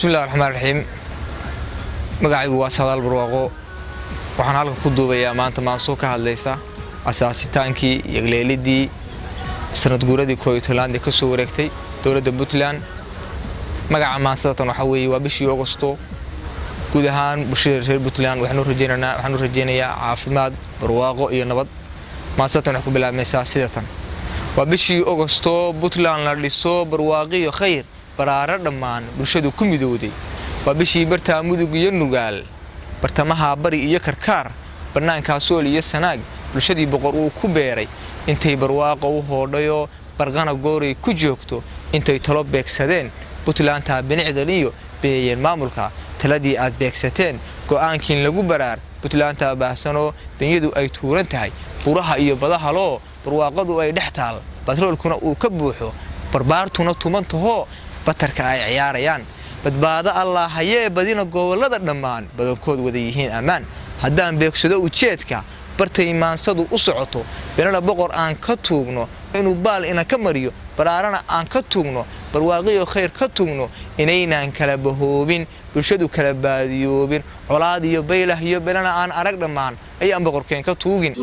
بسم الله الرحمن الرحيم magacaygu waa Sadaal Barwaaqo waxaan halka ku duubayaa maanta maasoo ka hadlaysa asaasitaankii iyo leelidii sanad guuradii Kooytland ka soo wareegtay dawladda Puntland magaca maasatan waxa weeye waa bishii Agoosto guud ahaan bulshada reer Puntland waxaanu rajeynayaa caafimaad barwaaqo iyo nabad maasatan wax ku bilaabmaysaa sidatan waa bishii Agoosto Puntland la dhiso barwaaqo iyo khayr baraara dhamaan bulshadu ku midowday waa bishii barta mudug iyo nugaal bartamaha bari iyo karkaar banaanka sool iyo sanaag bulshadii boqor uu ku beeray intay barwaaqo u hoodhayo barqana gooray ku joogto intay talo beegsadeen Puntland ta binicdaniyo beeyeen maamulka taladii aad beegsateen go'aankiin lagu baraar Puntland ta baahsano beeyadu ay tuuran tahay furaha iyo badaha loo barwaaqadu ay dhextaal batroolkuna uu ka buuxo barbaartuna tumantaho batarka ay ciyaarayaan badbaado Allah hayee badina gobolada dhamaan badankood wada yihiin amaan haddaan beegsado ujeedka bartay maansadu u socoto beelana boqor aan ka tuugno inuu baal ina ka mariyo baraarana aan ka tuugno barwaaqiyo khayr ka tuugno inaynaan kala bahoobin bulshadu kala baadiyoobin colaad iyo baylah iyo beelana aan arag dhamaan ayaan boqorkeen ka tuugin